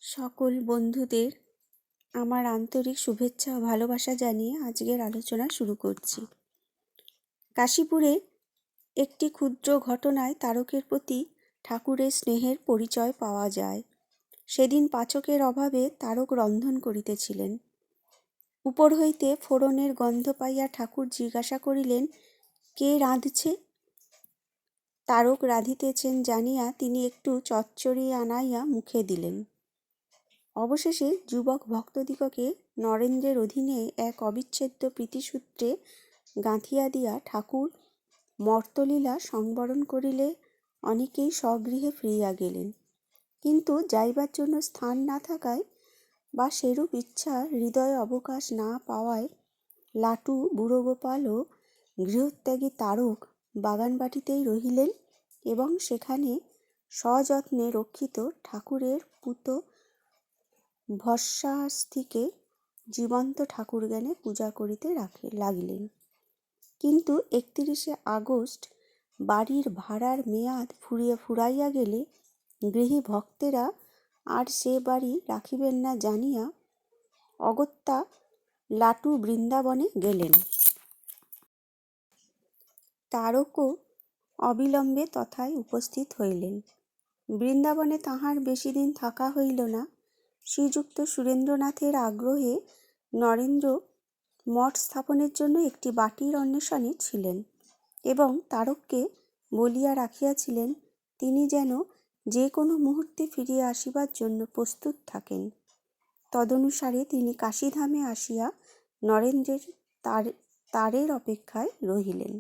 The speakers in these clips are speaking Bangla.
সকল বন্ধুদের আমার আন্তরিক শুভেচ্ছা ও ভালোবাসা জানিয়ে আজকের আলোচনা শুরু করছি। কাশীপুরে একটি ক্ষুদ্র ঘটনায় তারকের প্রতি ঠাকুরের স্নেহের পরিচয় পাওয়া যায়। সেদিন পাচকের অভাবে তারক রন্ধন করিতেছিলেন। উপর হইতে ফোড়নের গন্ধ পাইয়া ঠাকুর জিজ্ঞাসা করিলেন, কে রাঁধছে? তারক রাঁধিতেছেন জানিয়া তিনি একটু চচ্চড়ি আনাইয়া মুখে দিলেন। অবশেষে যুবক ভক্তদিগকে নরেন্দ্রের অধীনে এক অবিচ্ছেদ্য প্রীতিসূত্রে গাঁথিয়া দিয়া ঠাকুর মর্তলীলা সংবরণ করিলে অনেকেই স্বগৃহে ফিরিয়া গেলেন। কিন্তু যাইবার জন্য স্থান না থাকায় বা সেরূপ ইচ্ছা হৃদয়ে অবকাশ না পাওয়ায় লাটু, বুড়োগোপাল ও গৃহত্যাগী তারক বাগানবাটিতেই রহিলেন এবং সেখানে সযত্নে রক্ষিত ঠাকুরের পূত ভস্মাস্থিকে জীবন্ত ঠাকুরজ্ঞানে পূজা করিতে লাগিলেন। কিন্তু 31শে আগস্ট বাড়ির ভাড়ার মেয়াদ ফুরাইয়া গেলে গৃহী ভক্তেরা আর সে বাড়ি রাখিবেন না জানিয়া অগত্যা লাটু বৃন্দাবনে গেলেন। তারকও অবিলম্বে তথায় উপস্থিত হইলেন। বৃন্দাবনে তাহার বেশি দিন থাকা হইল না। শ্রীযুক্ত সুরেন্দ্রনাথের আগ্রহে নরেন্দ্র মঠ স্থাপনের জন্য একটি বাটির অন্বেষণে ছিলেন এবং তারককে বলিয়া রাখিয়াছিলেন তিনি যেন যে কোনো মুহূর্তে ফিরিয়া আসিবার জন্য প্রস্তুত থাকেন। তদনুসারে তিনি কাশীধামে আসিয়া নরেন্দ্রের তারের অপেক্ষায় রহিলেন।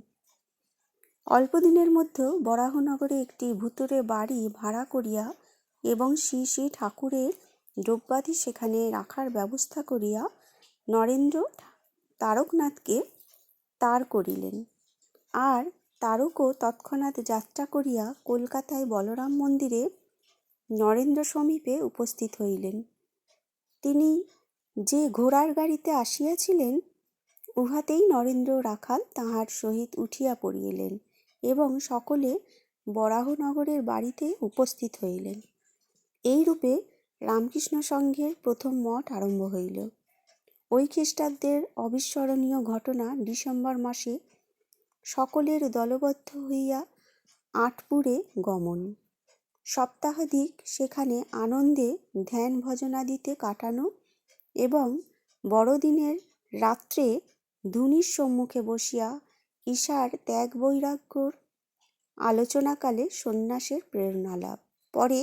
অল্পদিনের মধ্যে বরাহনগরে একটি ভূতুরে বাড়ি ভাড়া করিয়া এবং শ্রী শ্রী ঠাকুরের দ্রব্যাদি সেখানে রাখার ব্যবস্থা করিয়া নরেন্দ্র তারকনাথকে তার করিলেন। আর তারকও তৎক্ষণাৎ যাত্রা করিয়া কলকাতায় বলরাম মন্দিরে নরেন্দ্র সমীপে উপস্থিত হইলেন। তিনি যে ঘোড়ার গাড়িতে আসিয়াছিলেন উহাতেই নরেন্দ্র রাখাল তাহার সহিত উঠিয়া পড়িলেন এবং সকলে বরাহনগরের বাড়িতে উপস্থিত হইলেন। এইরূপে রামকৃষ্ণ সংঘের প্রথম মঠ আরম্ভ হইল। ওই খ্রিস্টাব্দের অবিস্মরণীয় ঘটনা ডিসেম্বর মাসে সকলের দলবদ্ধ হইয়া আঁটপুরে গমন। সপ্তাহাধিক সেখানে আনন্দে ধ্যান ভজনাদিতে কাটানো এবং বড়দিনের রাত্রে ধুনির সম্মুখে বসিয়া ঈশার ত্যাগ বৈরাগ্যর আলোচনাকালে সন্ন্যাসের প্রেরণালাভ। পরে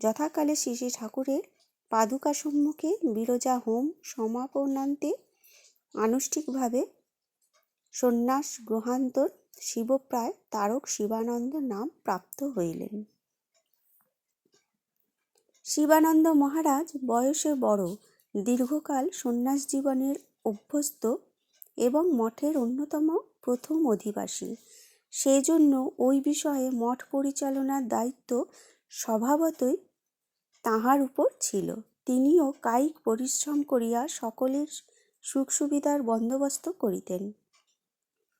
যথাকালে শ্রী শ্রী ঠাকুরের পাদুকা সম্মুখে বিরজা হোম সমাপনান্তে আনুষ্ঠিকভাবে সন্ন্যাস গ্রহান্তর শিবপ্রায় তারক শিবানন্দ নাম প্রাপ্ত হইলেন। শিবানন্দ মহারাজ বয়সে বড়, দীর্ঘকাল সন্ন্যাস জীবনের অভ্যস্ত এবং মঠের অন্যতম প্রথম অধিবাসী। সেজন্য ওই বিষয়ে মঠ পরিচালনার দায়িত্ব স্বভাবতই তাঁহার উপর ছিল। তিনিও কায়িক পরিশ্রম করিয়া সকলের সুখ সুবিধার বন্দোবস্ত করিতেন।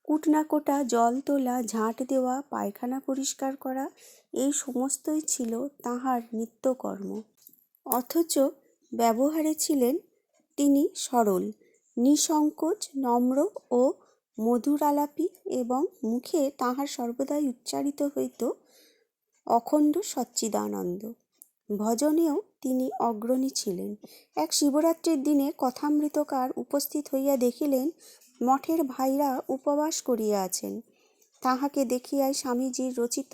কুটনাকোটা, জল তোলা, ঝাঁট দেওয়া, পায়খানা পরিষ্কার করা এই সমস্তই ছিল তাঁহার নিত্যকর্ম। অথচ ব্যবহারে ছিলেন তিনি সরল, নিঃসংকোচ, নম্র ও মধুরালাপী এবং মুখে তাঁহার সর্বদাই উচ্চারিত হইত অখণ্ড সচ্চিদানন্দ। ভজনেও তিনি অগ্রণী ছিলেন। এক শিবরাত্রির দিনে কথামৃতকার উপস্থিত হইয়া দেখিলেন মঠের ভাইরা উপবাস করিয়া আছেন। তাহাকে দেখিয়াই স্বামীজির রচিত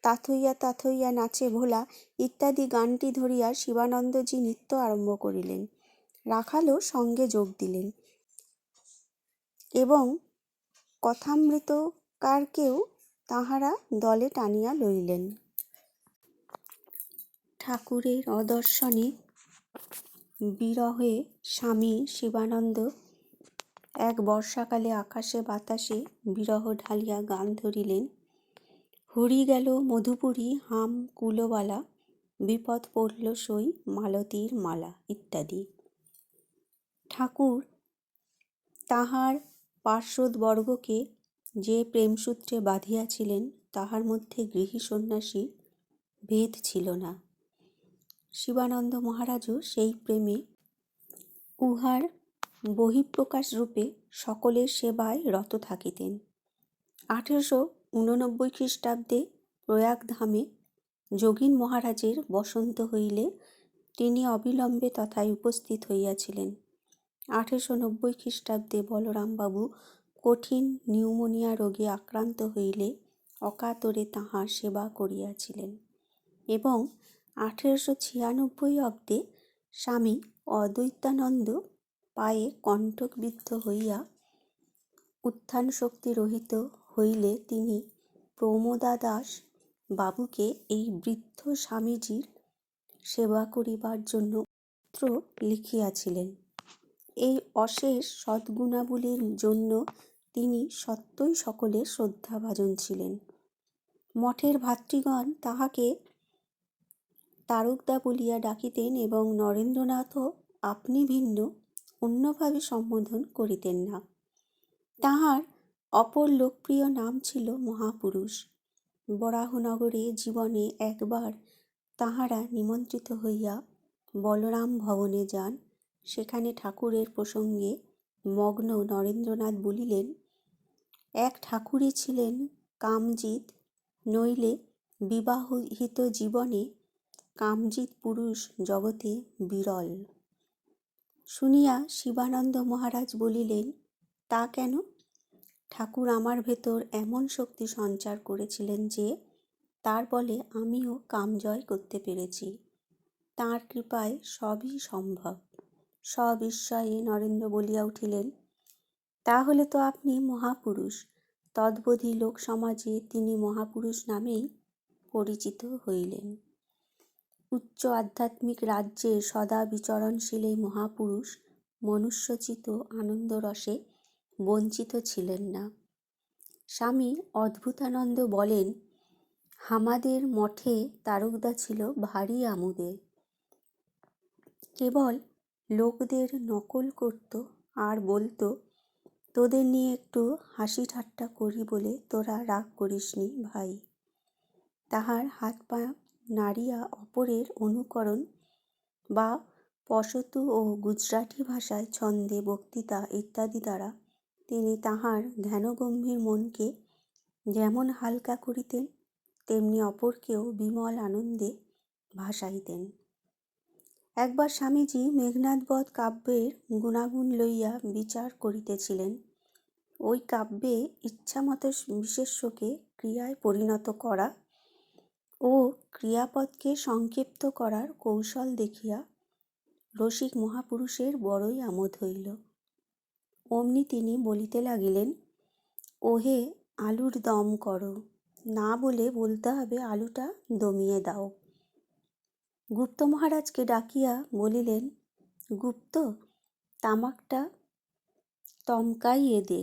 তাথইয়া তাথইয়া নাচে ভোলা ইত্যাদি গানটি ধরিয়া শিবানন্দজি নৃত্য আরম্ভ করিলেন। রাখালও সঙ্গে যোগ দিলেন এবং কথামৃতকারকেও তাহারা দলে টানিয়া লইলেন। ঠাকুরের অদর্শনে বিরহে স্বামী শিবানন্দ এক বর্ষাকালে আকাশে বাতাসে বিরহ ঢালিয়া গান ধরিলেন। হরি গেল মধুপুরী হাম কুলবালা, বিপদ পড়ল সই মালতীর মালা ইত্যাদি। ঠাকুর তাহার পার্শ্বদবর্গকে যে প্রেমসূত্রে বাঁধিয়াছিলেন তাহার মধ্যে গৃহী সন্ন্যাসী ভেদ ছিল না। শিবানন্দ মহারাজও সেই প্রেমে উহার বহিঃপ্রকাশ রূপে সকলের সেবায় রত থাকিতেন। 1889 খ্রিস্টাব্দে প্রয়াগধামে যোগীন মহারাজের বসন্ত হইলে তিনি অবিলম্বে তথায় উপস্থিত হইয়াছিলেন। 1890 খ্রিস্টাব্দে বলরামবাবু কঠিন নিউমোনিয়া রোগে আক্রান্ত হইলে অকাতরে তাঁহার সেবা করিয়াছিলেন এবং 1896 অব্দে স্বামী অদ্বৈতানন্দ পায়ে কণ্টকবিদ্ধ হইয়া উত্থান শক্তি রহিত হইলে তিনি প্রমোদাদাস বাবুকে এই বৃদ্ধ স্বামীজির সেবা করিবার জন্য পত্র লিখিয়াছিলেন। এই অশেষ সদ্গুণাবলীর জন্য তিনি সত্যই সকলের শ্রদ্ধাভাজন ছিলেন। মঠের ভাতৃগণ তাহাকে তারকদা বলিয়া ডাকিতেন এবং নরেন্দ্রনাথও আপনি ভিন্ন অন্যভাবে সম্বোধন করিতেন না। তাহার অপর লোকপ্রিয় নাম ছিল মহাপুরুষ। বরাহনগরে জীবনে একবার তাহারা নিমন্ত্রিত হইয়া বলরাম ভবনে যান। সেখানে ঠাকুরের প্রসঙ্গে মগ্ন নরেন্দ্রনাথ বলিলেন, এক ঠাকুরই ছিলেন কামজিৎ, নইলে বিবাহিত জীবনে কামজিৎ পুরুষ জগতে বিরল। শুনিয়া শিবানন্দ মহারাজ বলিলেন, তা কেন? ঠাকুর আমার ভেতর এমন শক্তি সঞ্চার করেছিলেন যে তার বলে আমিও কাম জয় করতে পেরেছি। তাঁর কৃপায় সবই সম্ভব। সবিস্ময়ে নরেন্দ্র বলিয়া উঠিলেন, তাহলে তো আপনি মহাপুরুষ। তদ্বধি লোক সমাজে তিনি মহাপুরুষ নামেই পরিচিত হইলেন। উচ্চ আধ্যাত্মিক রাজ্যে সদা বিচরণশীল এই মহাপুরুষ মনুষ্যচিত আনন্দরসে বঞ্চিত ছিলেন না। স্বামী অদ্ভুতানন্দ বলেন, হামাদের মঠে তারকদা ছিল ভারী আমোদে। কেবল লোকদের নকল করত আর বলতো, তোদের নিয়ে একটু হাসি ঠাট্টা করি বলে তোরা রাগ করিসনি ভাই। তাহার হাত পা নাড়িয়া অপরের অনুকরণ বা পশতু ও গুজরাটি ভাষায় ছন্দে বক্তৃতা ইত্যাদি দ্বারা তিনি তাহার ধ্যানগম্ভীর মনকে যেমন হালকা করিতেন, তেমনি অপরকেও বিমল আনন্দে ভাসাইতেন। একবার স্বামীজি মেঘনাদবধ কাব্যের গুণাগুণ লইয়া বিচার করিতেছিলেন। ওই কাব্যে ইচ্ছামতো বিশেষ্যকে ক্রিয়ায় পরিণত করা ও ক্রিয়াপদকে সংক্ষিপ্ত করার কৌশল দেখিয়া রসিক মহাপুরুষের বড়ই আমোদ হইল। অমনি তিনি বলিতে লাগিলেন, ওহে আলুর দম করো, না বলে বলতে হবে আলুটা দমিয়ে দাও। গুপ্ত মহারাজকে ডাকিয়া বলিলেন, গুপ্ত, তামাকটা তমকাইয়ে দে।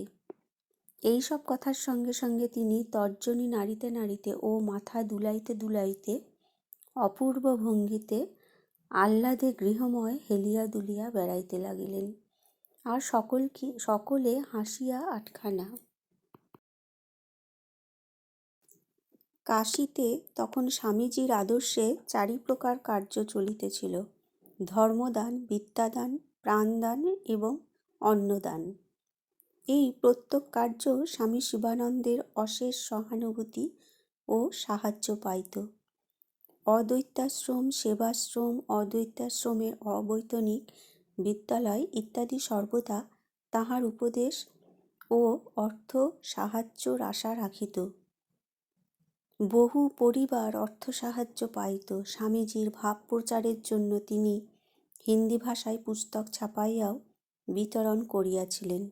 এইসব কথার সঙ্গে সঙ্গে তিনি তর্জনী নাড়িতে নাড়িতে ও মাথা দুলাইতে দুলাইতে অপূর্ব ভঙ্গিতে আহ্লাদে গৃহময় হেলিয়া দুলিয়া বেড়াইতে লাগিলেন। আর সকলে হাসিয়া আটখানা। কাশীতে তখন স্বামীজির আদর্শে 4 প্রকার কার্য চলিতেছিল: ধর্মদান, বিদ্যাদান, প্রাণদান এবং অন্নদান। এই প্রত্যেক কার্য স্বামী শিবানন্দের অশেষ সহানুভূতি ও সাহায্য পাইত। অদ্বৈতাশ্রম, সেবাশ্রম, অদ্বৈতাশ্রমের অবৈতনিক বিদ্যালয় ইত্যাদি সর্বদা তাহার উপদেশ ও অর্থ সাহায্যর আশা রাখিত। বহু পরিবার অর্থ সাহায্য পাইত। স্বামীজির ভাব প্রচারের জন্য তিনি হিন্দি ভাষায় পুস্তক ছাপাইয়াও বিতরণ করিয়াছিলেন।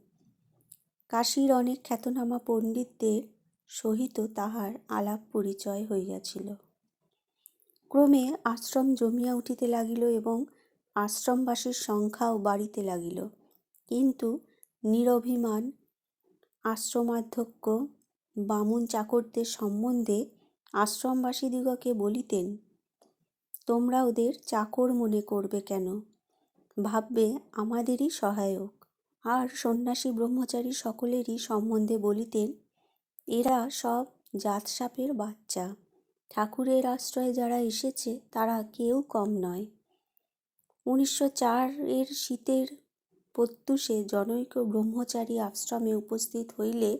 কাশীর অনেক খ্যাতনামা পণ্ডিতদের সহিত তাহার আলাপ পরিচয় হইয়াছিল। ক্রমে আশ্রম জমিয়া উঠিতে লাগিল এবং আশ্রমবাসীর সংখ্যাও বাড়িতে লাগিল। কিন্তু নিরভিমান আশ্রমাধ্যক্ষ বামুন চাকরদের সম্বন্ধে আশ্রমবাসীদিগকে বলিতেন, তোমরা ওদের চাকর মনে করবে কেন, ভাববে আমাদেরই সহায়ক। আর সন্ন্যাসী ব্রহ্মচারী সকলেরই সম্বন্ধে বলিতেন, এরা সব জাতসাপের বাচ্চা, ঠাকুরের আশ্রয়ে যারা এসেছে তারা কেউ কম নয়। 1904-এর শীতের প্রত্যুষে জনৈক ব্রহ্মচারী আশ্রমে উপস্থিত হইলে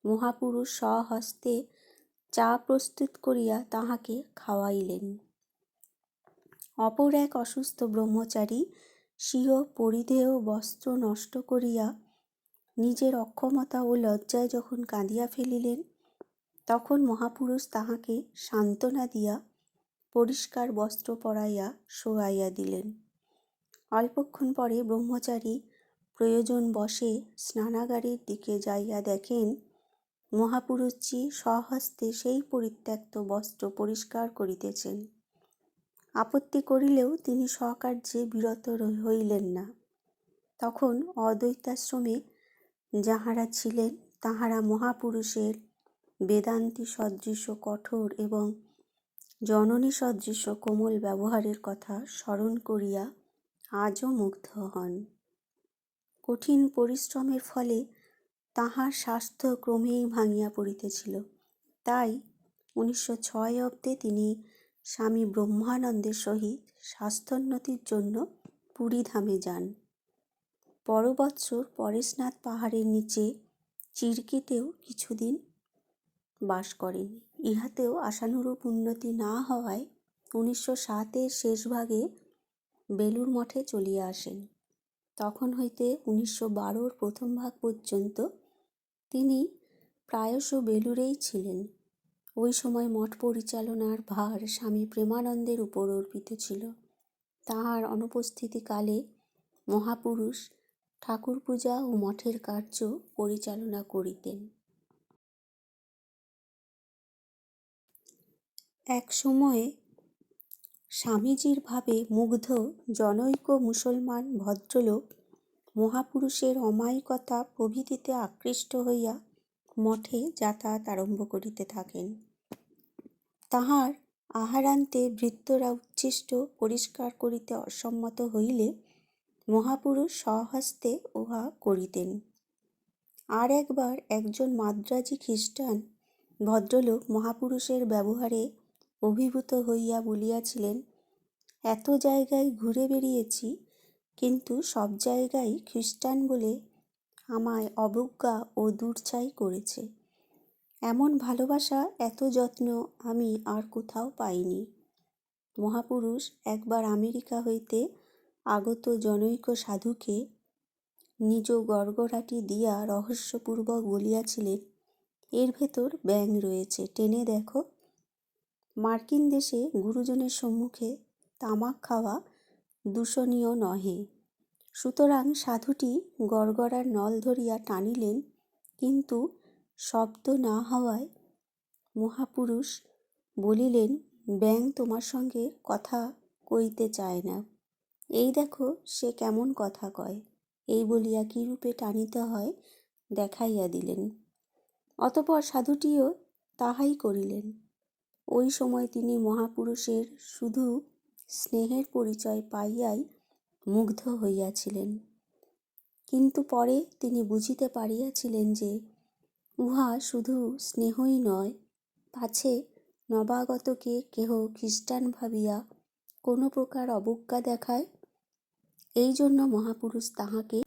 মহাপুরুষ স্বহস্তে চা প্রস্তুত করিয়া তাহাকে খাওয়াইলেন। অপর এক অসুস্থ ব্রহ্মচারী স্বীয় পরিধেয় বস্ত্র নষ্ট করিয়া নিজের অক্ষমতা ও লজ্জায় যখন কাঁদিয়া ফেলিলেন, তখন মহাপুরুষ তাহাকে সান্ত্বনা দিয়া পরিষ্কার বস্ত্র পরাইয়া শোয়াইয়া দিলেন। অল্পক্ষণ পরে ব্রহ্মচারী প্রয়োজন বশে স্নানাগারের দিকে যাইয়া দেখেন মহাপুরুষজি স্বহস্তে সেই পরিত্যক্ত বস্ত্র পরিষ্কার করিতেছেন। আপত্তি করিলেও তিনি স্বকার্যে বিরত হইলেন না। তখন অদ্বৈতাশ্রমে যাহারা ছিলেন তাহারা মহাপুরুষের বেদান্তি সদৃশ কঠোর এবং জননী সদৃশ কোমল ব্যবহারের কথা স্মরণ করিয়া আজও মুগ্ধ হন। কঠিন পরিশ্রমের ফলে তাহার স্বাস্থ্য ক্রমেই ভাঙিয়া পড়িতেছিল। তাই 1906 অব্দে তিনি স্বামী ব্রহ্মানন্দের সহিত স্বাস্থ্যোন্নতির জন্য পুরীধামে যান। পর বৎসর পরেশনাথ পাহাড়ের নিচে চিরকিতেও কিছুদিন বাস করেন। ইহাতেও আশানুরূপ উন্নতি না হওয়ায় 1907-এর শেষভাগে বেলুড় মঠে চলিয়া আসেন। তখন হইতে 1912-র প্রথম ভাগ পর্যন্ত তিনি প্রায়শ বেলুড়েই ছিলেন। ওই সময় মঠ পরিচালনার ভার স্বামী প্রেমানন্দের উপর অর্পিত ছিল। তাহার অনুপস্থিতিকালে মহাপুরুষ ঠাকুর পূজা ও মঠের কার্য পরিচালনা করিতেন। এক সময়ে স্বামীজির ভাবে মুগ্ধ জনৈক মুসলমান ভদ্রলোক মহাপুরুষের অমায়িকতা প্রভৃতিতে আকৃষ্ট হইয়া মঠে যাতায়াত আরম্ভ করিতে থাকেন। তাহার আহারান্তে ভৃত্যরা উচ্ছিষ্ট পরিষ্কার করিতে অসম্মত হইলে মহাপুরুষ স্বহস্তে উহা করিতেন। আর একবার একজন মাদ্রাজি খ্রিস্টান ভদ্রলোক মহাপুরুষের ব্যবহারে অভিভূত হইয়া বলিয়াছিলেন, এত জায়গায় ঘুরে বেরিয়েছি, কিন্তু সব জায়গায় খ্রিস্টান বলে আমায় অবজ্ঞা ও দূরছাই করেছে। এমন ভালোবাসা, এত যত্ন আমি আর কোথাও পাইনি। মহাপুরুষ একবার আমেরিকা হইতে আগত জনৈক সাধুকে নিজ গড়গড়াটি দিয়া রহস্যপূর্বক বলিয়াছিলেন, এর ভেতর ব্যাঙ রয়েছে, টেনে দেখো। মার্কিন দেশে গুরুজনের সম্মুখে তামাক খাওয়া দূষণীয় নহে। সুতরাং সাধুটি গড়গড়ার নল ধরিয়া টানিলেন, কিন্তু শব্দ না হওয়ায় মহাপুরুষ বলিলেন, ব্যাঙ তোমার সঙ্গে কথা কইতে চায় না, এই দেখো সে কেমন কথা কয়। এই বলিয়া কিরূপে টানিতে হয় দেখাইয়া দিলেন। অতঃপর সাধুটিও তাহাই করিলেন। ওই সময় তিনি মহাপুরুষের শুধু স্নেহের পরিচয় পাইয়াই মুগ্ধ হইয়াছিলেন, কিন্তু পরে তিনি বুঝিতে পারিয়াছিলেন যে উহা শুধু স্নেহই নয়, পাছে নবাগতকে কেহ খ্রিস্টান ভাবিয়া কোনো প্রকার অবজ্ঞা দেখায়। এই জন্য মহাপুরুষ তাহাকে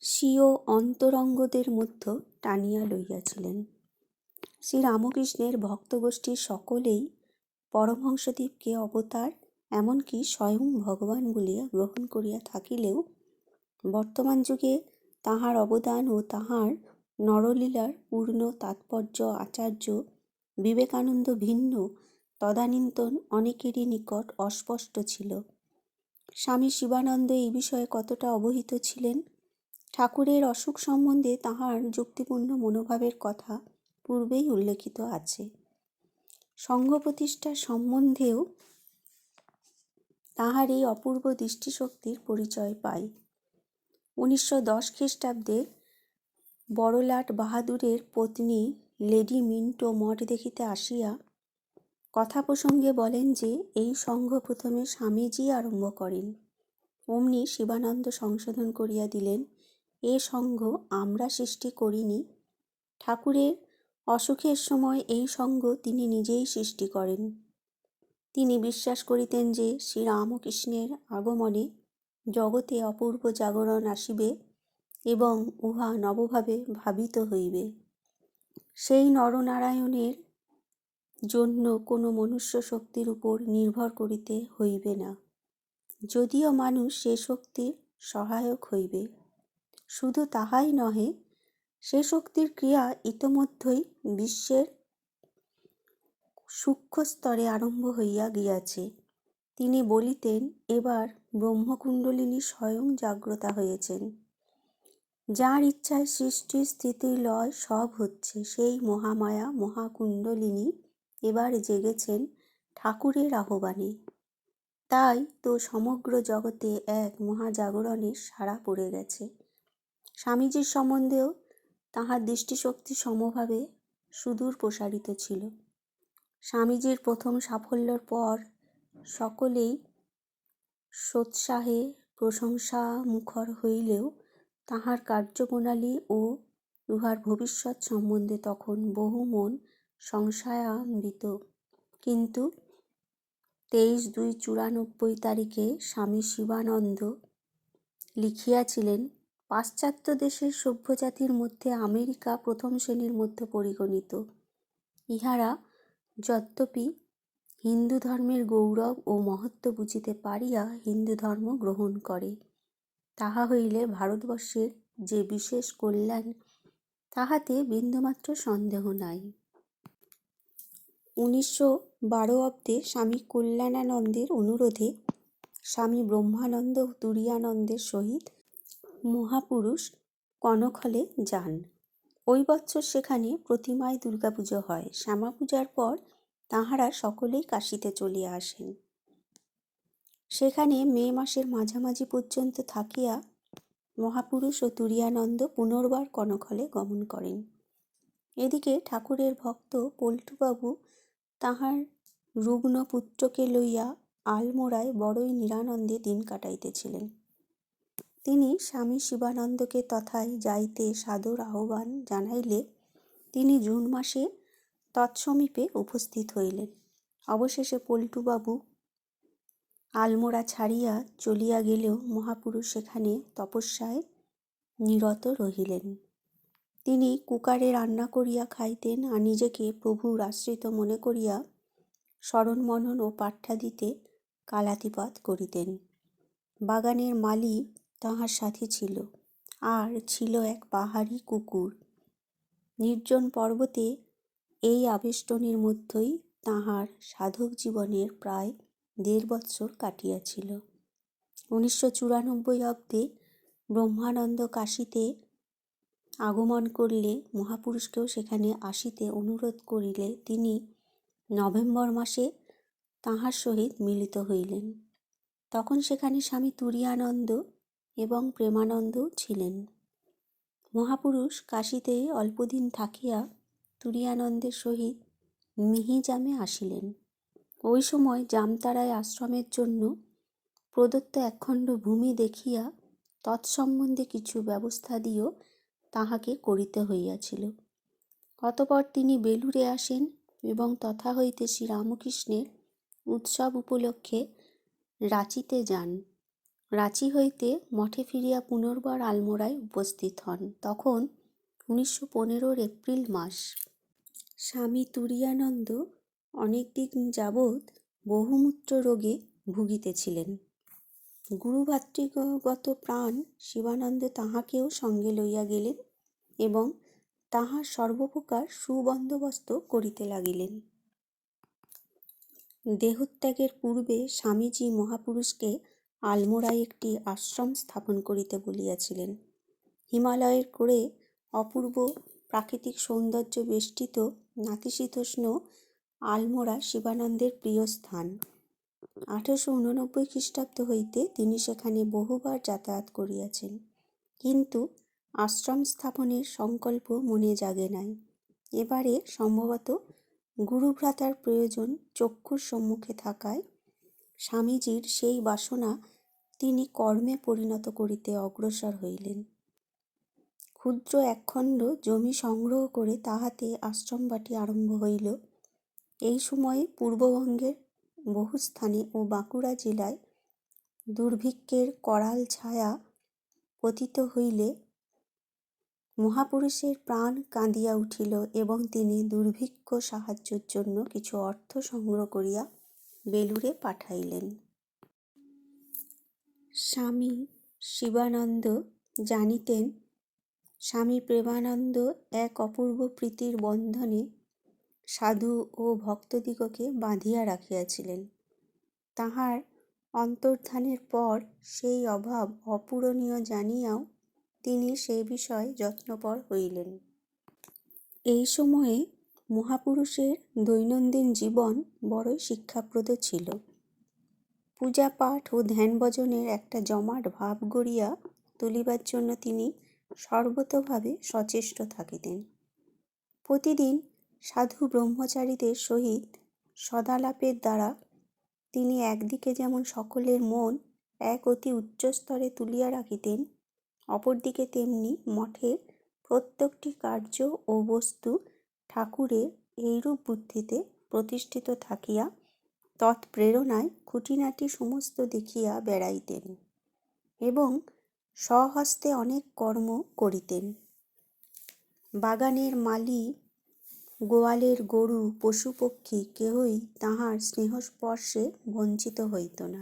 স্বীয় অন্তরঙ্গদের মধ্যে টানিয়া লইয়াছিলেন। শ্রীরামকৃষ্ণের ভক্তগোষ্ঠীর সকলেই পরমহংসদেবকে অবতার, এমনকি স্বয়ং ভগবান বলিয়া গ্রহণ করিয়া থাকিলেও বর্তমান যুগে তাহার অবদান ও তাহার নরলীলার পূর্ণ তাৎপর্য আচার্য বিবেকানন্দ ভিন্ন তদানীন্তন অনেকেরই নিকট অস্পষ্ট ছিল। স্বামী শিবানন্দ এই বিষয়ে কতটা অবহিত ছিলেন? ঠাকুরের অসুখ সম্বন্ধে তাহার যুক্তিপূর্ণ মনোভাবের কথা পূর্বেই উল্লেখিত আছে। সংঘ প্রতিষ্ঠার সম্বন্ধেও তাহার এই অপূর্ব দৃষ্টিশক্তির পরিচয় পাই। 1910 খ্রিস্টাব্দে বড়লাট বাহাদুরের পত্নী লেডি মিন্টো মঠ দেখিতে আসিয়া কথা প্রসঙ্গে বলেন যে এই সংঘ প্রথমে স্বামীজি আরম্ভ করেন। অমনি শিবানন্দ সংশোধন করিয়া দিলেন, এ সংঘ আমরা সৃষ্টি করিনি, ঠাকুরের অসুখের সময় এই সঙ্গ তিনি নিজেই সৃষ্টি করেন। তিনি বিশ্বাস করিতেন যে শ্রীরামকৃষ্ণের আগমনে জগতে অপূর্ব জাগরণ আসিবে এবং উহা নবভাবে ভাবিত হইবে। সেই নরনারায়ণের জন্য কোনো মনুষ্য শক্তির উপর নির্ভর করিতে হইবে না, যদিও মানুষ সে শক্তির সহায়ক হইবে। শুধু তাহাই নহে, সে শক্তির ক্রিয়া ইতোমধ্যেই বিশ্বের সূক্ষ্ম স্তরে আরম্ভ হইয়া গিয়াছে। তিনি বলিতেন, এবার ব্রহ্মকুণ্ডলিনী স্বয়ং জাগ্রতা হয়েছেন। যার ইচ্ছায় সৃষ্টি স্থিতি লয় সব হচ্ছে, সেই মহামায়া মহাকুণ্ডলিনী এবার জেগেছেন ঠাকুরের আহ্বানে। তাই তো সমগ্র জগতে এক মহাজাগরণের সাড়া পড়ে গেছে। স্বামীজির সম্বন্ধেও তাঁহার দৃষ্টিশক্তি সমভাবে সুদূর প্রসারিত ছিল। স্বামীজির প্রথম সাফল্যের পর সকলেই সোৎসাহে প্রশংসা মুখর হইলেও তাঁহার কার্যপ্রণালী ও উহার ভবিষ্যৎ সম্বন্ধে তখন বহু মন সংশয়ান্বিত। কিন্তু 23/2/94 স্বামী শিবানন্দ লিখিয়াছিলেন, পাশ্চাত্য দেশের সভ্যজাতির মধ্যে আমেরিকা প্রথম শ্রেণীর মধ্যে পরিগণিত। ইহারা যদ্যপি হিন্দু ধর্মের গৌরব ও মহত্ব বুঝিতে পারিয়া হিন্দু ধর্ম গ্রহণ করে, তাহা হইলে ভারতবর্ষের যে বিশেষ কল্যাণ, তাহাতে বিন্দুমাত্র সন্দেহ নাই। 1912 অব্দে স্বামী কল্যাণানন্দের অনুরোধে স্বামী ব্রহ্মানন্দ তুরীয়ানন্দের সহিত মহাপুরুষ কনক-হলে যান। ওই বৎসর সেখানে প্রতিমায় দুর্গাপুজো হয়। শ্যামাপূজার পর তাঁহারা সকলেই কাশীতে চলিয়া আসেন। সেখানে মে মাসের মাঝামাঝি পর্যন্ত থাকিয়া মহাপুরুষ ও তুরীয়ানন্দ পুনর্বার কনক-হলে গমন করেন। এদিকে ঠাকুরের ভক্ত পল্টুবাবু তাঁহার রুগ্ন পুত্রকে লইয়া আলমোড়ায় বড়ই নিরানন্দে দিন কাটাইতেছিলেন। তিনি স্বামী শিবানন্দকে তথায় যাইতে সাদর আহ্বান জানাইলে তিনি জুন মাসে তৎসমীপে উপস্থিত হইলেন। অবশেষে পল্টুবাবু আলমোড়া ছাড়িয়া চলিয়া গেলেও মহাপুরুষ সেখানে তপস্যায় নিরত রহিলেন। তিনি কুকারে রান্না করিয়া খাইতেন আর নিজেকে প্রভুর আশ্রিত মনে করিয়া স্মরণ মনন ও পাঠ্যাদিতে কালাতিপাত করিতেন। বাগানের মালি তাঁহার সাথে ছিল, আর ছিল এক পাহাড়ি কুকুর। নির্জন পর্বতে এই আবেষ্টনীর মধ্যেই তাঁহার সাধক জীবনের প্রায় 1.5 বৎসর কাটিয়াছিল। 1994 অব্দে ব্রহ্মানন্দ কাশীতে আগমন করলে মহাপুরুষকেও সেখানে আসিতে অনুরোধ করিলে তিনি নভেম্বর মাসে তাঁহার সহিত মিলিত হইলেন। তখন সেখানে স্বামী তুরীয়ানন্দ এবং প্রেমানন্দও ছিলেন। মহাপুরুষ কাশীতে অল্পদিন থাকিয়া তুরীয়ানন্দের সহিত মিহিজামে আসিলেন। ওই সময় জামতারায় আশ্রমের জন্য প্রদত্ত একখণ্ড ভূমি দেখিয়া তৎসম্বন্ধে কিছু ব্যবস্থা দিয়েও তাহাকে করিতে হইয়াছিল। অতঃপর তিনি বেলুড়ে আসেন এবং তথা হইতে শ্রীরামকৃষ্ণের উৎসব উপলক্ষে রাঁচিতে যান। রাঁচি হইতে মঠে ফিরিয়া পুনর্বার আলমোড়ায় উপস্থিত হন। তখন 1915 এপ্রিল মাস। স্বামী তুরীয়ানন্দ অনেক দিন যাবৎ বহুমূত্র রোগে ভুগিতেছিলেন। গুরুভাতৃগত প্রাণ শিবানন্দ তাঁহাকেও সঙ্গে লইয়া গেলেন এবং তাঁহার সর্বপ্রকার সুবন্দোবস্ত করিতে লাগিলেন। দেহত্যাগের পূর্বে স্বামীজি মহাপুরুষকে আলমোড়ায় একটি আশ্রম স্থাপন করিতে বলিয়াছিলেন। হিমালয়ের কোলে অপূর্ব প্রাকৃতিক সৌন্দর্য বেষ্টিত নাতিশীতোষ্ণ আলমোড়া শিবানন্দের প্রিয় স্থান। 1889 খ্রিস্টাব্দ হইতে তিনি সেখানে বহুবার যাতায়াত করিয়াছেন, কিন্তু আশ্রম স্থাপনের সংকল্প মনে জাগে নাই। এবারে সম্ভবত গুরুভ্রাতার প্রয়োজন চক্ষুর সম্মুখে থাকায় স্বামীজির সেই বাসনা তিনি কর্মে পরিণত করিতে অগ্রসর হইলেন। ক্ষুদ্র একখণ্ড জমি সংগ্রহ করে তাহাতে আশ্রমবাটি আরম্ভ হইল। এই সময়ে পূর্ববঙ্গের বহু স্থানে ও বাঁকুড়া জেলায় দুর্ভিক্ষের করাল ছায়া পতিত হইলে মহাপুরুষের প্রাণ কাঁদিয়া উঠিল এবং তিনি দুর্ভিক্ষ সাহায্যের জন্য কিছু অর্থ সংগ্রহ করিয়া বেলুড়ে পাঠাইলেন। স্বামী শিবানন্দ জানিতেন স্বামী প্রেমানন্দ এক অপূর্ব প্রীতির বন্ধনে সাধু ও ভক্তদিগকে বাঁধিয়া রাখিয়াছিলেন। তাহার অন্তর্ধানের পর সেই অভাব অপূরণীয় জানিয়াও তিনি সে বিষয়ে যত্নপর হইলেন। এই সময়ে মহাপুরুষের দৈনন্দিন জীবন বড়ই শিক্ষাপ্রদ ছিল। পূজা পাঠ ও ধ্যান ভজনের একটা জমাট ভাব গড়িয়া তুলিবার জন্য তিনি সর্বতোভাবে সচেষ্ট থাকিতেন। প্রতিদিন সাধু ব্রহ্মচারীদের সহিত সদালাপের দ্বারা তিনি একদিকে যেমন সকলের মন এক অতি উচ্চ স্তরে তুলিয়া রাখিতেন, অপরদিকে তেমনি মঠের প্রত্যেকটি কার্য ও বস্তু ঠাকুরের এইরূপ বুদ্ধিতে প্রতিষ্ঠিত থাকিয়া তৎপ্রেরণায় খুঁটিনাটি সমস্ত দেখিয়া বেড়াইতেন এবং স্বহস্তে অনেক কর্ম করিতেন। বাগানের মালি, গোয়ালের গরু, পশুপক্ষী কেহই তাঁহার স্নেহস্পর্শে বঞ্চিত হইত না।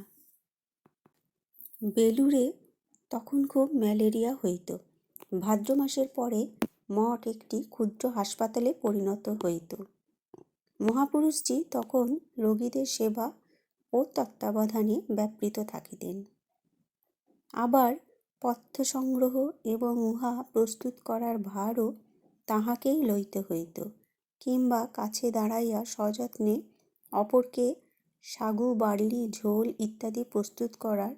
বেলুড়ে তখন খুব ম্যালেরিয়া হইত। ভাদ্র মাসের পরে মঠ একটি ক্ষুদ্র হাসপাতালে পরিণত হইত। মহাপুরুষজি তখন রোগীদের সেবা ও তত্ত্বাবধানে ব্যাপৃত থাকিতেন। আবার পথ্য সংগ্রহ এবং উহা প্রস্তুত করার ভারও তাঁহাকেই লইতে হইত, কিংবা কাছে দাঁড়াইয়া সযত্নে অপরকে সাগু, বার্লি, ঝোল ইত্যাদি প্রস্তুত করার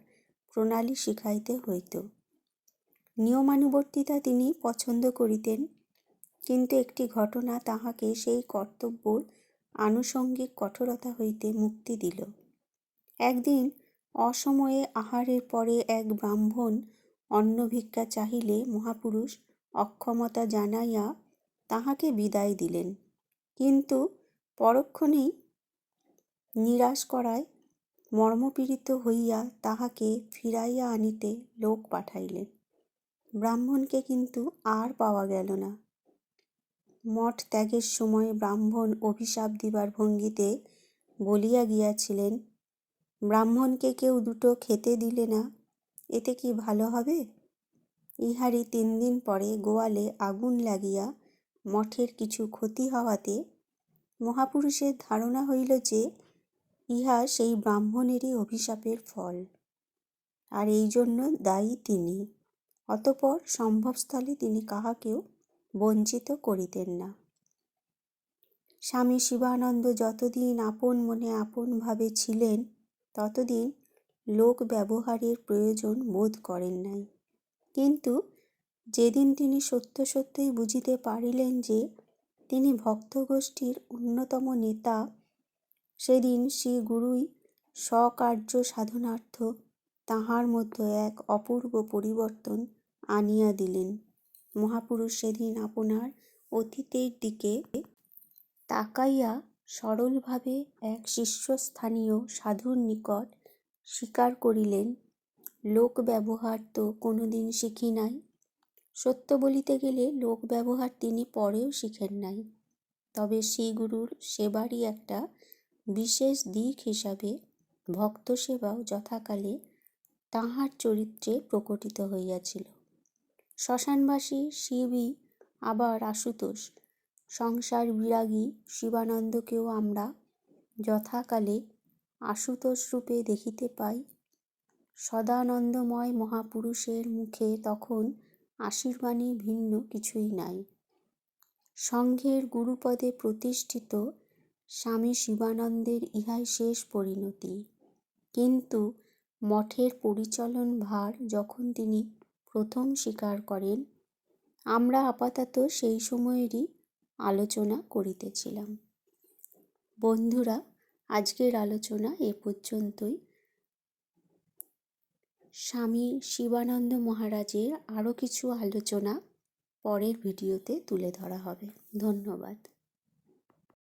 প্রণালী শিখাইতে হইত। নিয়মানুবর্তিতা তিনি পছন্দ করিতেন, কিন্তু একটি ঘটনা তাহাকে সেই কর্তব্যর আনুষঙ্গিক কঠোরতা হইতে মুক্তি দিল। একদিন অসময়ে আহারের পরে এক ব্রাহ্মণ অন্ন ভিক্ষা চাহিলে মহাপুরুষ অক্ষমতা জানাইয়া তাহাকে বিদায় দিলেন, কিন্তু পরক্ষণেই নিরাশ করায় মর্মপীড়িত হইয়া তাহাকে ফিরাইয়া আনিতে লোক পাঠাইলেন। ব্রাহ্মণকে কিন্তু আর পাওয়া গেল না। মঠ ত্যাগের সময় ব্রাহ্মণ অভিশাপ দিবার ভঙ্গিতে বলিয়া গিয়াছিলেন, ব্রাহ্মণকে কেউ দুটো খেতে দিলে না, এতে কি ভালো হবে? ইহারই 3 দিন পরে গোয়ালে আগুন লাগিয়া মঠের কিছু ক্ষতি হওয়াতে মহাপুরুষের ধারণা হইল যে ইহা সেই ব্রাহ্মণেরই অভিশাপের ফল, আর এই জন্য দায়ী তিনি। অতঃপর সম্ভবস্থলে তিনি কাহাকেও বঞ্চিত করিতেন না। স্বামী শিবানন্দ যতদিন আপন মনে আপন ভাবে ছিলেন ততদিন লোক ব্যবহারের প্রয়োজন বোধ করেন নাই। কিন্তু যেদিন তিনি সত্য সত্যই বুঝিতে পারিলেন যে তিনি ভক্তগোষ্ঠীর অন্যতম নেতা, সেদিন শ্রী গুরুই স্বকার্য সাধনার্থ তাহার মধ্যে এক অপূর্ব পরিবর্তন আনিয়া দিলেন। মহাপুরুষ সেদিন আপনার অতীতের দিকে তাকাইয়া সরলভাবে এক শীর্ষস্থানীয় সাধুর নিকট স্বীকার করিলেন, লোক ব্যবহার তো কোনোদিন শিখি নাই। সত্য বলিতে গেলে লোক ব্যবহার তিনি পরেও শিখেন নাই, তবে শ্রীগুরুর সেবারই একটা বিশেষ দিক হিসাবে ভক্ত সেবাও যথাকালে তাঁহার চরিত্রে প্রকটিত হইয়াছিল। শ্মশানবাসী শিবই আবার আশুতোষ, সংসার বিরাগী শিবানন্দকেও আমরা যথাকালে আশুতোষ রূপে দেখিতে পাই। সদানন্দময় মহাপুরুষের মুখে তখন আশীর্বাণী ভিন্ন কিছুই নাই। সংঘের গুরুপদে প্রতিষ্ঠিত স্বামী শিবানন্দের ইহাই শেষ পরিণতি। কিন্তু মঠের পরিচালন ভার যখন তিনি প্রথম স্বীকার করেন, আমরা আপাতত সেই সময়েরই আলোচনা করিতেছিলাম। বন্ধুরা, আজকের আলোচনা এ পর্যন্তই। স্বামী শিবানন্দ মহারাজের আরও কিছু আলোচনা পরের ভিডিওতে তুলে ধরা হবে। ধন্যবাদ।